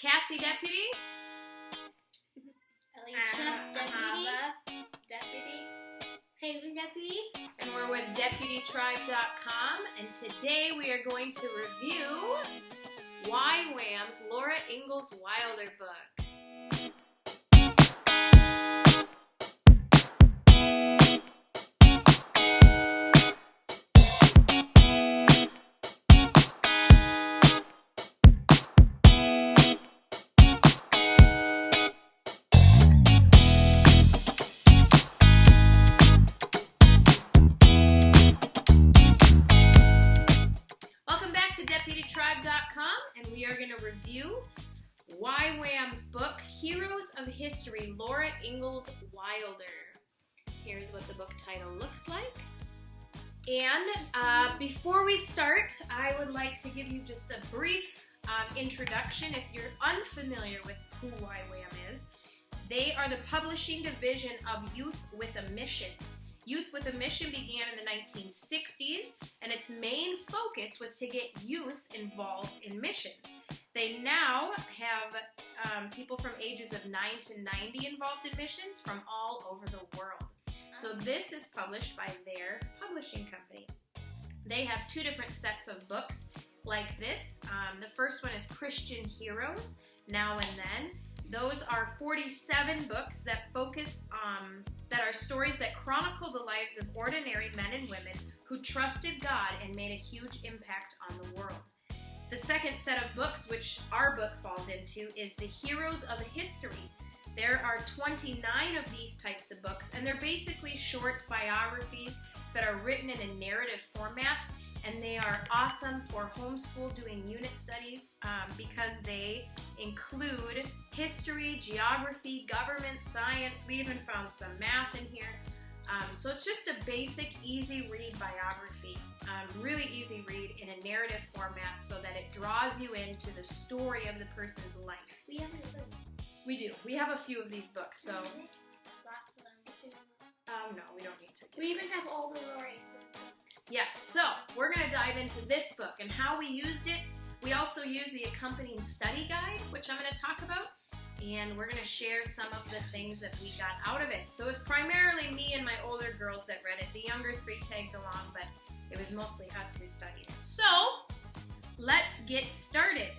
Cassie Deputy. Alicia Deputy. Haven Deputy. And we're with DeputyTribe.com. And today we are going to review YWAM's Laura Ingalls Wilder book. DeputyTribe.com, and we are going to review YWAM's book, Heroes of History, Laura Ingalls Wilder. Here's what the book title looks like. And before we start, I would like to give you just a brief introduction. If you're unfamiliar with who YWAM is, they are the publishing division of Youth with a Mission. Youth with a Mission began in the 1960s, and its main focus was to get youth involved in missions. They now have people from ages of 9 to 90 involved in missions from all over the world. So this is published by their publishing company. They have two different sets of books like this. The first one is Christian Heroes, Now and Then. Those are 47 books that focus that are stories that chronicle the lives of ordinary men and women who trusted God and made a huge impact on the world. The second set of books, which our book falls into, is the Heroes of History. There are 29 of these types of books, and they're basically short biographies that are written in a narrative format, and they are awesome for homeschool doing unit studies because they include history, geography, government, science. We even found some math in here. So it's just a basic, easy read biography. Really easy read in a narrative format so that it draws you into the story of the person's life. We have a book. We do. We have a few of these books, so... Lots of them. no, we don't need to. We even have all the Laura books. Yeah, so we're going to dive into this book and how we used it. We also use the accompanying study guide, which I'm going to talk about, and we're going to share some of the things that we got out of it. So it was primarily me and my older girls that read it. The younger three tagged along, but it was mostly us who studied it. So let's get started.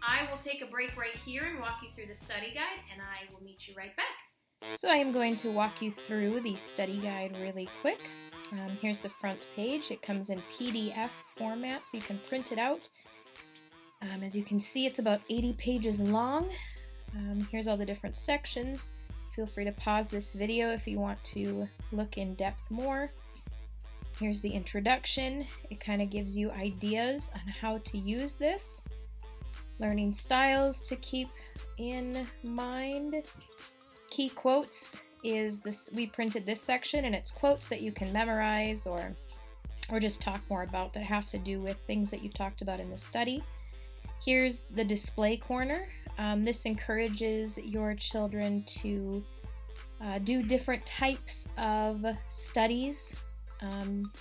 I will take a break right here and walk you through the study guide, and I will meet you right back. So I am going to walk you through the study guide really quick. Here's the front page. It comes in PDF format, so you can print it out. As you can see, it's about 80 pages long. Here's all the different sections. Feel free to pause this video if you want to look in depth more. Here's the introduction. It kind of gives you ideas on how to use this. Learning styles to keep in mind. Key quotes is this. We printed this section, and it's quotes that you can memorize or just talk more about that have to do with things that you talked about in the study. Here's the display corner. This encourages your children to do different types of studies on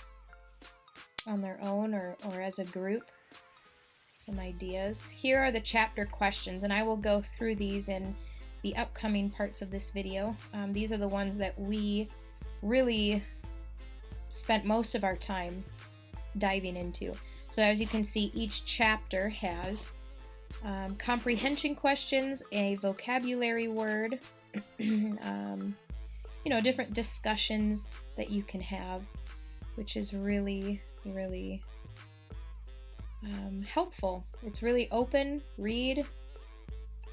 their own or as a group. Some ideas. Here are the chapter questions, and I will go through these in the upcoming parts of this video. These are the ones that we really spent most of our time diving into. So as you can see, each chapter has comprehension questions, a vocabulary word, different discussions that you can have, which is really, really helpful. It's really open, read,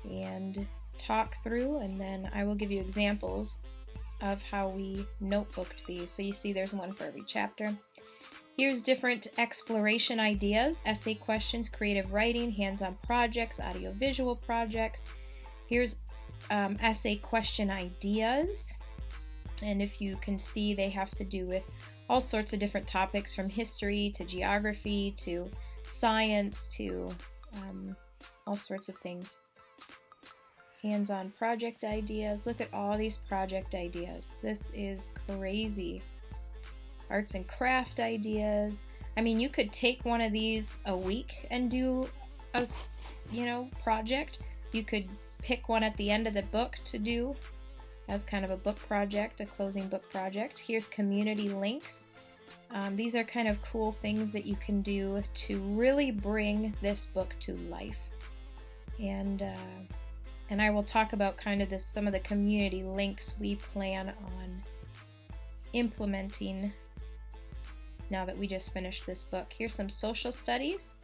and talk through, and then I will give you examples of how we notebooked these. So you see there's one for every chapter. Here's different exploration ideas, essay questions, creative writing, hands-on projects, audio-visual projects. Here's essay question ideas, and if you can see, they have to do with all sorts of different topics, from history to geography to science to all sorts of things. Hands-on project ideas. Look at all these project ideas. This is crazy. Arts and craft ideas. I mean, you could take one of these a week and do project. You could pick one at the end of the book to do as kind of a book project, a closing book project. Here's community links. These are kind of cool things that you can do to really bring this book to life. And I will talk about kind of some of the community links we plan on implementing now that we just finished this book. Here's some social studies.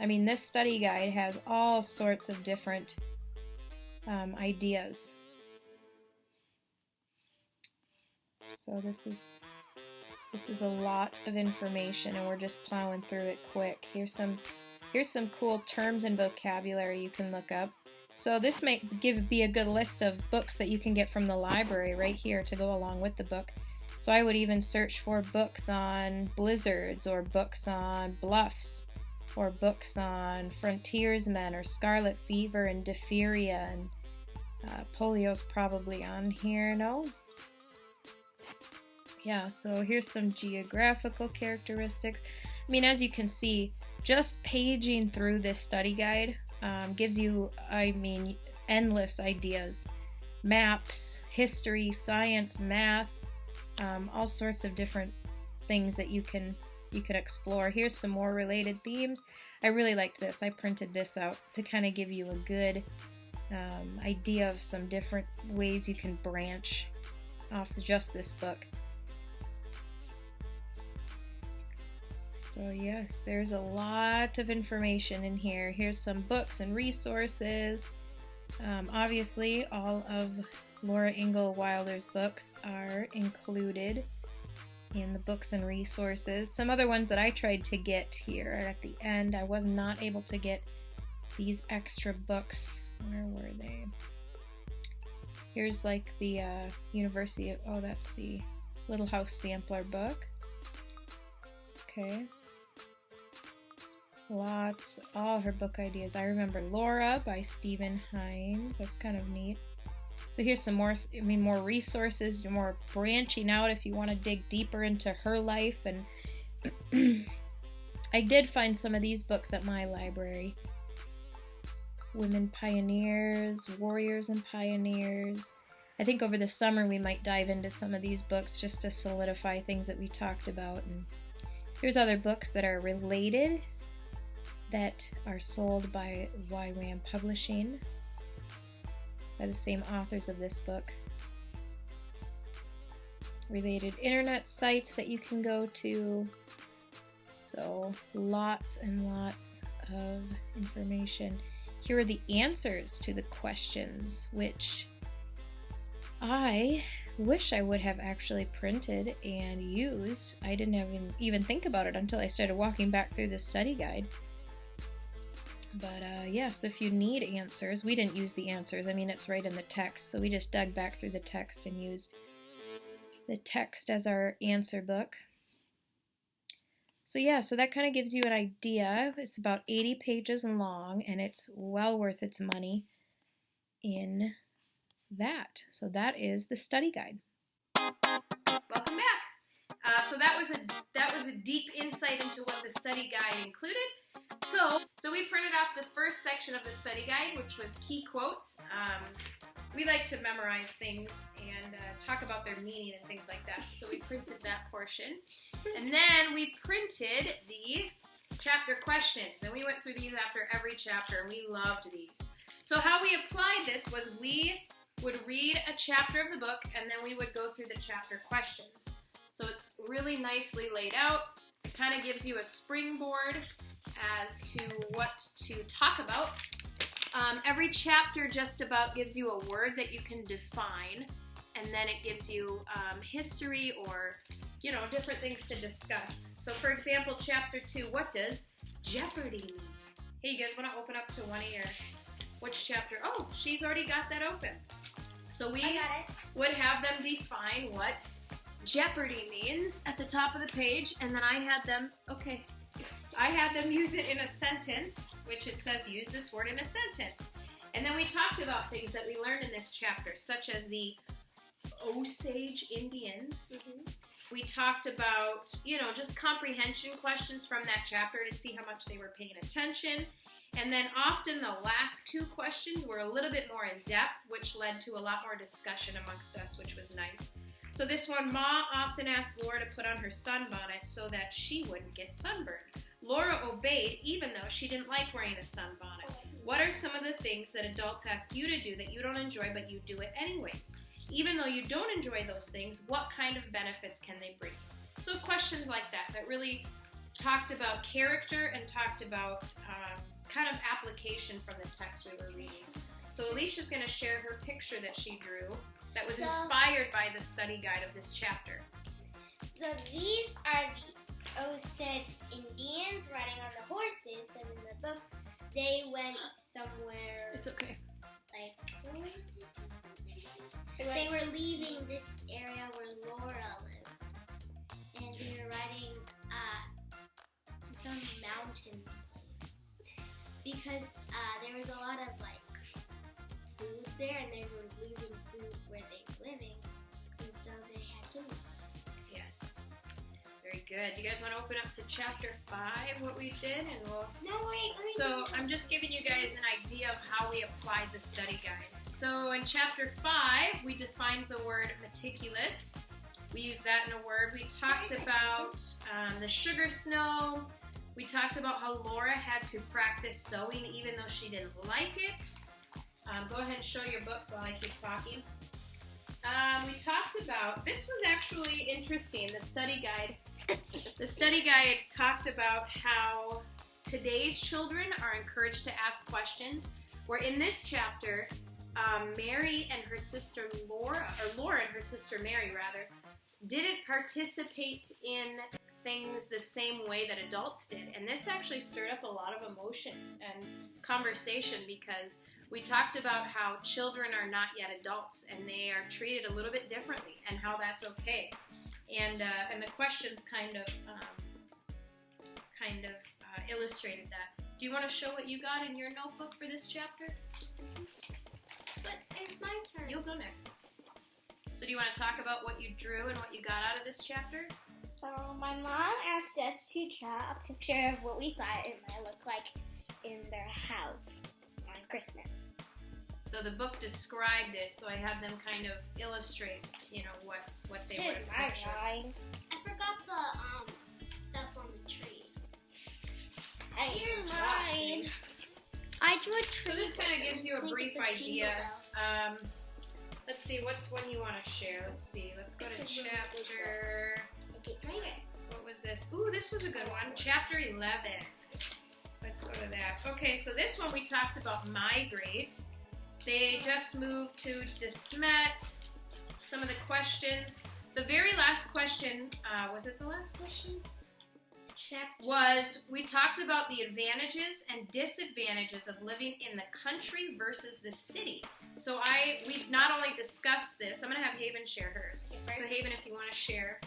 I mean, this study guide has all sorts of different ideas. So this is a lot of information, and we're just plowing through it quick. Here's some cool terms and vocabulary you can look up. So this might be a good list of books that you can get from the library right here to go along with the book. So I would even search for books on blizzards, or books on bluffs, or books on frontiersmen, or scarlet fever and diphtheria, and polio's probably on here, no? Yeah, so here's some geographical characteristics. I mean, as you can see, just paging through this study guide gives you, endless ideas. Maps, history, science, math, all sorts of different things that you can explore. Here's some more related themes. I really liked this. I printed this out to kind of give you a good idea of some different ways you can branch off just this book. So yes, there's a lot of information in here. Here's some books and resources. Obviously, all of Laura Ingalls Wilder's books are included in the books and resources. Some other ones that I tried to get here at the end, I was not able to get these extra books. Where were they? Here's like the University of, that's the Little House Sampler book. Okay. All her book ideas. I remember Laura by Stephen Hines. That's kind of neat. So here's some more, more resources, more branching out if you want to dig deeper into her life. And I did find some of these books at my library. Women Pioneers, Warriors and Pioneers. I think over the summer we might dive into some of these books just to solidify things that we talked about. And here's other books that are related that are sold by YWAM Publishing, by the same authors of this book. Related internet sites that you can go to. So lots and lots of information. Here are the answers to the questions, which I wish I would have actually printed and used. I didn't even think about it until I started walking back through the study guide. But so if you need answers, we didn't use the answers. I mean, it's right in the text, so we just dug back through the text and used the text as our answer book. So so that kind of gives you an idea. It's about 80 pages long, and it's well worth its money in that. So that is the study guide. Welcome back. So that was a deep insight into what the study guide included. So we printed off the first section of the study guide, which was key quotes. We like to memorize things and talk about their meaning and things like that. So we printed that portion. And then we printed the chapter questions. And we went through these after every chapter, and we loved these. So how we applied this was we would read a chapter of the book, and then we would go through the chapter questions. So it's really nicely laid out. It kind of gives you a springboard as to what to talk about. Every chapter just about gives you a word that you can define, and then it gives you history or, different things to discuss. So for example, chapter 2, what does jeopardy mean? Hey, you guys want to open up to one of your, which chapter? Oh, she's already got that open. So we would have them define what jeopardy means at the top of the page, and then I had them use it in a sentence, which it says use this word in a sentence. And then we talked about things that we learned in this chapter, such as the Osage Indians. Mm-hmm. We talked about, just comprehension questions from that chapter to see how much they were paying attention. And then often the last two questions were a little bit more in depth, which led to a lot more discussion amongst us, which was nice. So this one, Ma often asked Laura to put on her sunbonnet so that she wouldn't get sunburned. Laura obeyed, even though she didn't like wearing a sunbonnet. What are some of the things that adults ask you to do that you don't enjoy, but you do it anyways? Even though you don't enjoy those things, what kind of benefits can they bring? So questions like that really talked about character and talked about kind of application from the text we were reading. So Alicia's going to share her picture that she drew that was inspired by the study guide of this chapter. So these are the Osage Indians riding on the horses, because in the book they went somewhere. It's okay. They were leaving this area where Laura lived, and they were riding to some mountain place because there was a lot of food there, and they were losing food where they were living, and so they had to leave. Yes. Very good. You guys want to open up to chapter 5, what we did? And we'll... No, wait. So I'm just giving you guys an idea of how we applied the study guide. So in chapter 5, we defined the word meticulous. We used that in a word. We talked about the sugar snow. We talked about how Laura had to practice sewing even though she didn't like it. Go ahead and show your books while I keep talking. We talked about, this was actually interesting, the study guide. The study guide talked about how today's children are encouraged to ask questions, where in this chapter, Mary and her sister Laura and her sister Mary rather, didn't participate in things the same way that adults did. And this actually stirred up a lot of emotions and conversation, because we talked about how children are not yet adults and they are treated a little bit differently, and how that's okay. And the questions kind of illustrated that. Do you want to show what you got in your notebook for this chapter? But it's my turn. You'll go next. So do you want to talk about what you drew and what you got out of this chapter? So my mom asked us to draw a picture of what we thought it might look like in their house on Christmas. So the book described it, so I had them kind of illustrate, what they would have pictured. I forgot the stuff on the tree. Here's mine. I drew a tree. So this kind of gives you a brief idea. Let's see, what's one you want to share? Let's see, let's go to chapter... What was this? Ooh, this was a good one. Chapter 11. Let's go to that. Okay, so this one we talked about migrate. They just moved to DeSmet. Some of the questions. The very last question, was it the last question? Was we talked about the advantages and disadvantages of living in the country versus the city. So we not only discussed this, I'm going to have Haven share hers. So Haven, if you want to share.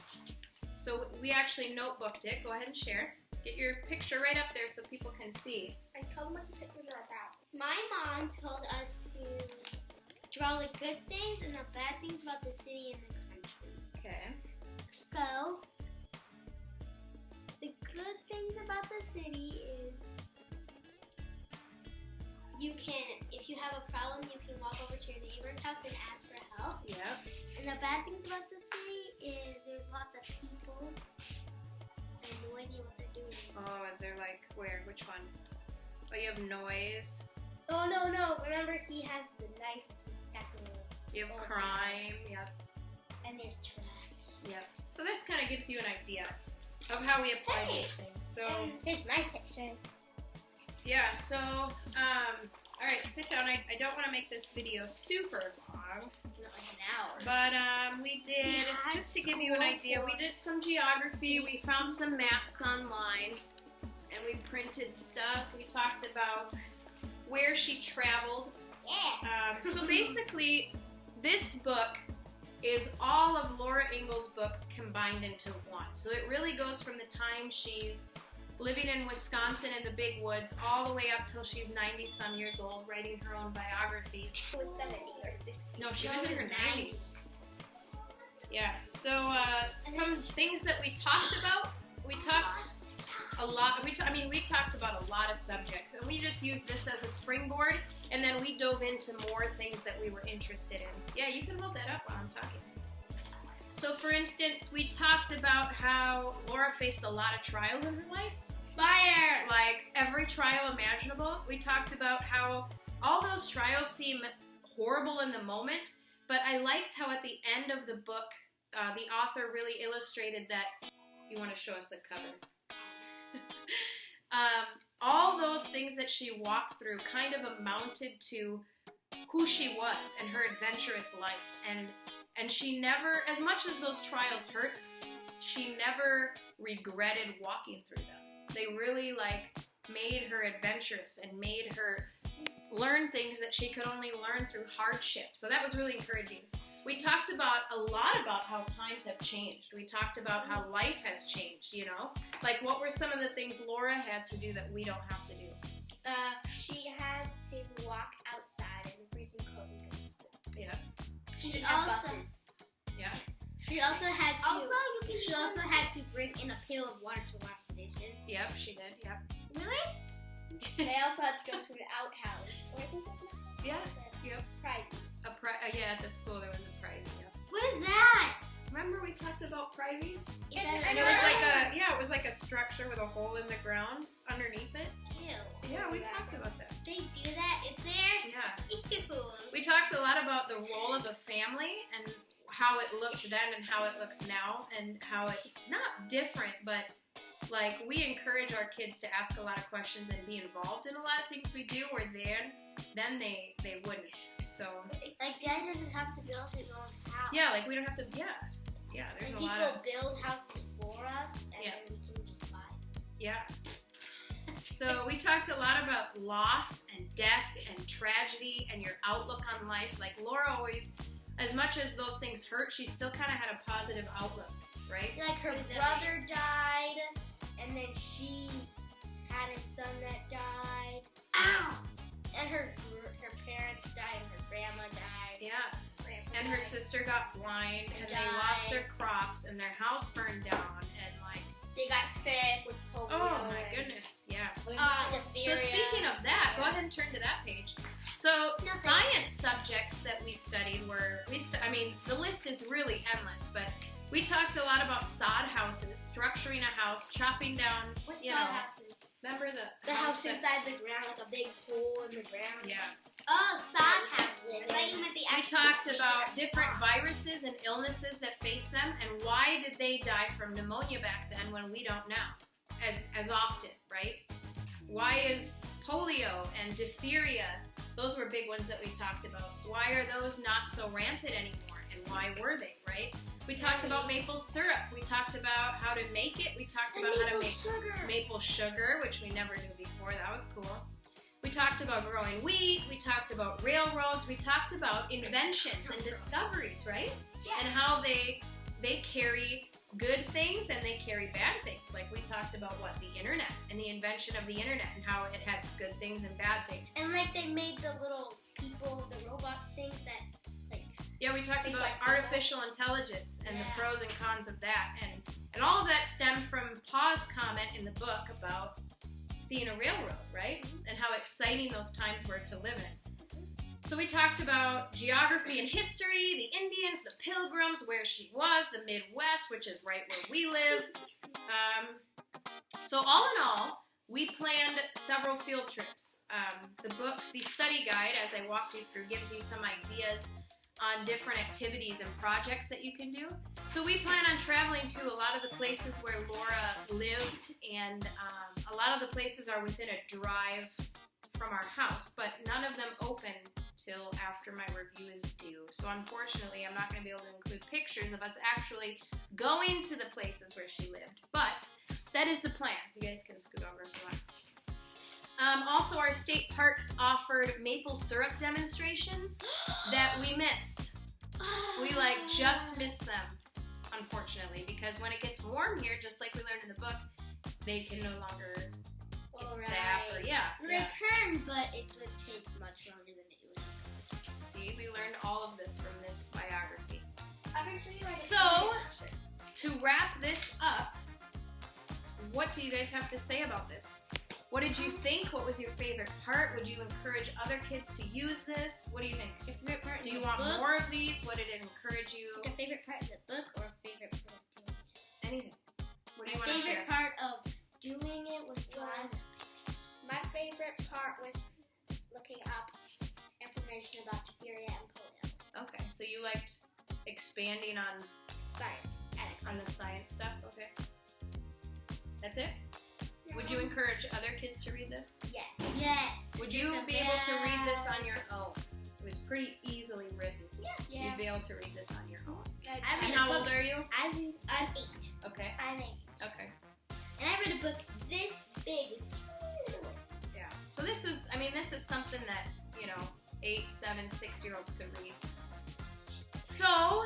So we actually notebooked it. Go ahead and share. Get your picture right up there so people can see. I told them what the pictures are about. My mom told us to draw the good things and the bad things about the city and the country. Okay. So, the good things about the city is if you have a problem, you can walk over to your neighbor's house and ask for help. Yep. And the bad things about the city is there's lots of people and no idea what they're doing. Oh, is there where? Which one? Oh, you have noise. Oh, no. Remember, he has the knife. You have crime. Yep. And there's trash. Yep. So this kind of gives you an idea of how we apply these things. So here's my pictures. Yeah. So all right, sit down. I don't want to make this video super long. Not like an hour. But we did, just to give you an idea, we did some geography. We found some maps online, and we printed stuff. We talked about where she traveled. Yeah. So basically, this book is all of Laura Ingalls' books combined into one. So it really goes from the time she's living in Wisconsin in the big woods all the way up till she's 90-some years old, writing her own biographies. She was 70 or 60. No, she was in her 90s. Yeah, so some things that we talked about. We talked a lot. We talked about a lot of subjects, and we just used this as a springboard, and then we dove into more things that we were interested in. Yeah, you can hold that up while I'm talking. So, for instance, we talked about how Laura faced a lot of trials in her life. Fire! Like, every trial imaginable. We talked about how all those trials seem horrible in the moment, but I liked how at the end of the book, the author really illustrated that. You want to show us the cover? All those things that she walked through kind of amounted to who she was and her adventurous life. And she never, as much as those trials hurt, she never regretted walking through them. They really made her adventurous and made her learn things that she could only learn through hardship. So that was really encouraging. We talked a lot about how times have changed. We talked about how life has changed, Like, what were some of the things Laura had to do that we don't have to do? She had to walk outside in the freezing cold and go to school. Yeah. She also buses. Yeah. She also had to bring in a pail of water to wash the dishes. Yep, she did. Yep. Really? They also had to go to an outhouse. Or I think that's what Yeah. Yep. Private. Yeah, at the school there was a privy. Yeah. What is that? Remember we talked about privies? And it was like a structure with a hole in the ground underneath it. Ew. Yeah, we talked about that. They do that in there? Yeah. Ew. We talked a lot about the role of a family and how it looked then and how it looks now, and how it's not different, but we encourage our kids to ask a lot of questions and be involved in a lot of things we do, or then they wouldn't. So Dad doesn't have to build his own house. yeah, we don't have to. Yeah. There's a lot of people build houses for us, and then we can just buy. Yeah. So we talked a lot about loss and death and tragedy and your outlook on life. Like, Laura always, as much as those things hurt, she still kind of had a positive outlook, right? Like, her brother died, and then she had a son that died. Ow! And her parents died, and her grandma died. Yeah. Grandpa And her died. sister got blind, and they lost their crops, and their house burned down, and they got sick with polio. oh my goodness, yeah. Diphtheria. So speaking of that, go ahead and turn to that page. So science subjects that we studied were, the list is really endless, but we talked a lot about sod houses, structuring a house, chopping down, What's sod houses? Remember the house inside the ground, like a big hole in the ground? Yeah. Oh, sod houses. I thought you meant the We talked about different viruses and illnesses that face them, and why did they die from pneumonia back then when we don't now as often, right? Why is polio and diphtheria, those were big ones that we talked about. Why are those not so rampant anymore, and why were they, right? We talked about maple syrup. We talked about how to make it. We talked about how to make maple sugar, which we never knew before. That was cool. We talked about growing wheat. We talked about railroads. We talked about inventions and discoveries, right? Yeah. And how they carry good things and they carry bad things. Like, we talked about the internet and the invention of the internet and how it has good things and bad things. And they made the little people, the robot things that yeah, we talked about artificial intelligence and the pros and cons of that, and all of that stemmed from Pa's comment in the book about seeing a railroad, right? And how exciting those times were to live in. So we talked about geography and history, the Indians, the Pilgrims, where she was, the Midwest, which is right where we live. So all in all, we planned several field trips. The book, the study guide, as I walked you through, gives you some ideas on different activities and projects that you can do. So we plan on traveling to a lot of the places where Laura lived, and a lot of the places are within a drive from our house, but none of them open till after my review is due. So unfortunately, I'm not going to be able to include pictures of us actually going to the places where she lived, but that is the plan. You guys can scoot over if you want. Also, our state parks offered maple syrup demonstrations that we missed. We just missed them, unfortunately, because when it gets warm here, just like we learned in the book, they can no longer get sap or They can, but it would take much longer than it would. See, we learned all of this from this biography. I'm actually So, to wrap this up, what do you guys have to say about this? What did you think? What was your favorite part? Would you encourage other kids to use this? What do you think? Your favorite part Do you want more of these? What did it encourage you? Like a favorite part of the book or a favorite part of doing it? Anything. What do you My want to share? favorite part of doing it was drawing. My favorite part was looking up information about diphtheria and polio. Okay, so you liked expanding on Science. the science stuff. Okay. That's it? Would you encourage other kids to read this? Yes. Yes. Would you be able to read this on your own? It was pretty easily written. Yeah. You'd be able to read this on your own. I I And read how a old book. are you? I'm 8. Okay. I'm 8. Okay. And I read a book this big. Yeah. So this is something that, 8, 7, 6-year-olds could read. So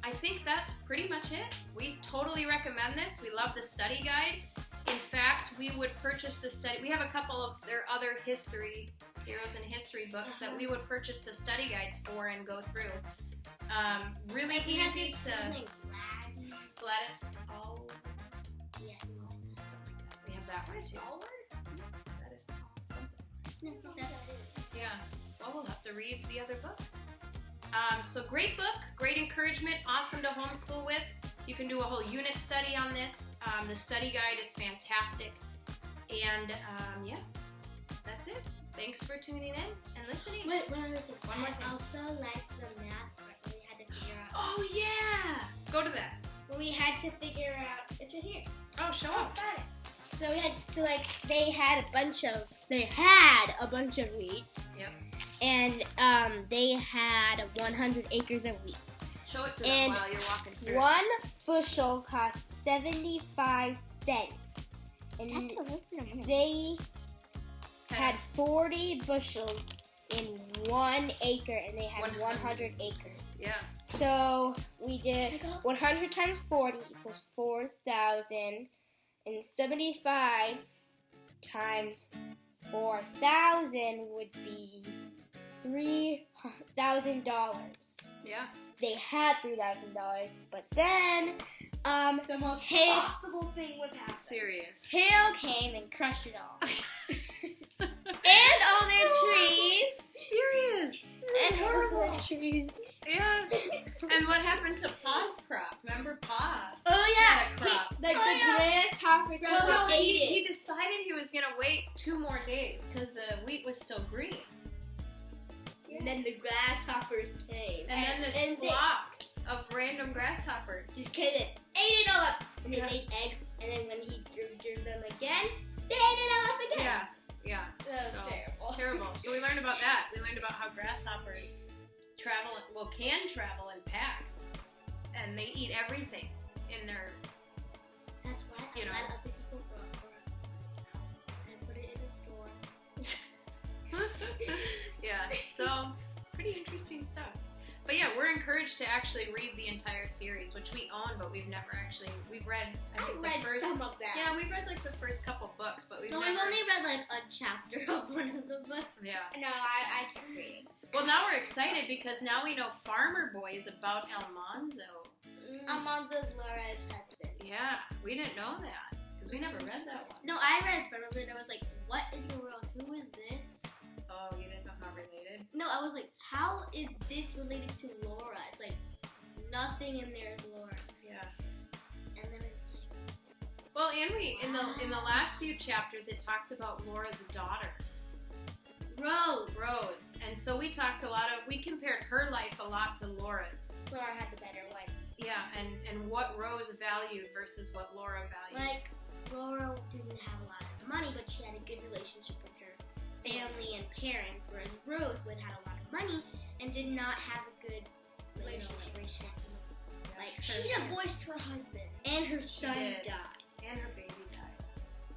I think that's pretty much it. We totally recommend this. We love the study guide. In fact, we would purchase the study. We have a couple of their other heroes in history books that we would purchase the study guides for and go through. Really easy to Gladys. Oh, Yeah. something like that. We have that one too. Gladys something. Yeah. Well, we'll have to read the other book. So great book, great encouragement, awesome to homeschool with. You can do a whole unit study on this. The study guide is fantastic. And yeah, that's it. Thanks for tuning in and listening. Wait, one other thing. One more thing. I also like the math part where we had to figure out. Oh yeah! Go to that. Where we had to figure out. It's right here. Oh, show up. Got it. So they had a bunch of wheat. Yep. And they had 100 acres of wheat. Show it to them And while you're walking through. One bushel cost 75 cents. And they had 40 bushels in 1 acre, and they had 100 acres. Yeah. So we did 100 times 40 equals 4,000, and 75 times 4,000 would be $3,000. Yeah. They had $3,000, but then The most hail, possible thing would happen. Serious. hail came and crushed it all. And all their trees. Serious. And all their trees. Yeah. And what happened to Pa's crop? Remember Pa? Oh yeah, Had a crop. the grasshoppers Well, ate he it. decided he was going to wait 2 more days because the wheat was still green. And then the grasshoppers came. And then this they flock of random grasshoppers. just came and ate it all up. And they Yeah. laid eggs. And then when he drew them again, they ate it all up again. Yeah. Yeah. That was So, terrible. Terrible. So we learned about that. We learned about how grasshoppers can travel in packs. And they eat everything in their, That's why You know. I let other people grow for us. And put it in the store. yeah, so pretty interesting stuff. But yeah, we're encouraged to actually read the entire series, which we own, but we've never actually, we've read, I I think read the first, some of that. yeah, we've read like the first couple books, but we've No, never, I've only read like a chapter of one of the books. yeah. No, I can't read. Well, now we're excited because now we know Farmer Boy is about Almanzo. Almanzo's Laura's husband. Yeah, we didn't know that because we never read that one. No, I read some of it and I was like, what in the world? Who is this? Oh, you didn't know how related? No, I was like, how is this related to Laura? It's like, nothing in there is Laura. Yeah. And then it's like, Well, and we in the last few chapters it talked about Laura's daughter. Rose. And so we talked we compared her life a lot to Laura's. Laura had the better one. Yeah, and what Rose valued versus what Laura valued. Like, Laura didn't have a lot of money, but she had a good relationship with her family and parents, whereas Rose would have a lot of money and did not have a good relationship. Like, She divorced her husband. and her She son did. died. And her baby died.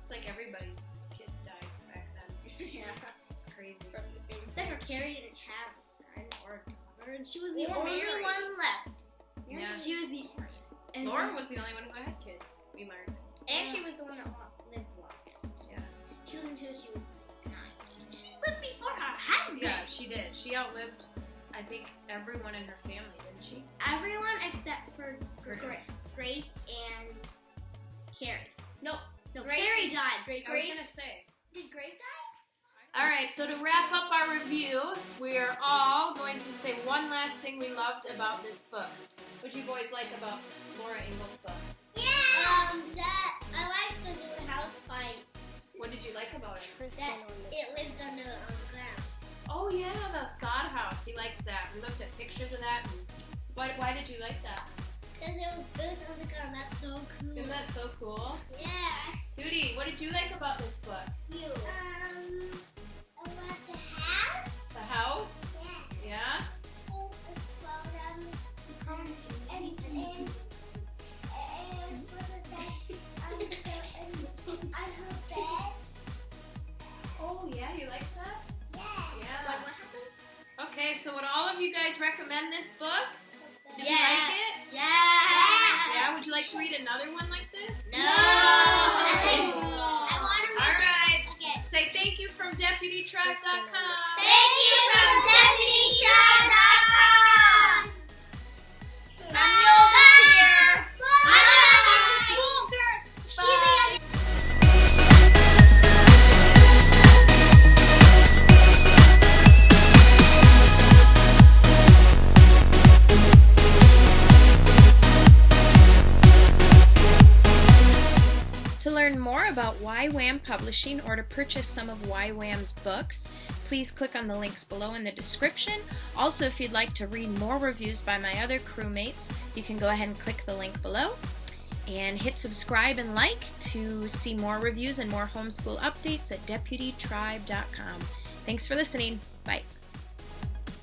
It's like everybody's kids died back then. Yeah. It's crazy. Except for Carrie didn't have a son or a daughter, and she was the Or only Mary. one left. Yeah. She was the. And Laura was the only one who had kids, we learned. and she was the one that lived longest. Yeah. She lived until she was 90. She lived before her husband. Yeah, she did. She outlived, I think, everyone in her family, didn't she? Everyone except for Her Grace and Carrie. No, Grace- Carrie died. I was gonna say. Did Grace die? All right, so to wrap up our review, we are all going to say one last thing we loved about this book. What did you boys like about Laura Ingalls' book? Yeah. That I like the new house fight. What did you like about it? That it lives on the ground. Oh yeah, the sod house. He liked that. We looked at pictures of that. Why did you like that? Because it was built on the ground. That's so cool. Isn't that so cool? Yeah. Duty, what did you like about this book? You. About the house? The house? Yeah. Yeah? Oh yeah, you like that? Yeah. Okay, so would all of you guys recommend this book? Did you like it? Yeah. Yeah, would you like to read another one like this? No. I want to read All right. this again. Say thank you from DeputyTribe.com. Thank you from DeputyTribe.com. Mommy over here. Mommy over here. She's the To learn more about YWAM Publishing or to purchase some of YWAM's books, please click on the links below in the description. Also, if you'd like to read more reviews by my other crewmates, you can go ahead and click the link below. And hit subscribe and like to see more reviews and more homeschool updates at DeputyTribe.com. Thanks for listening. Bye.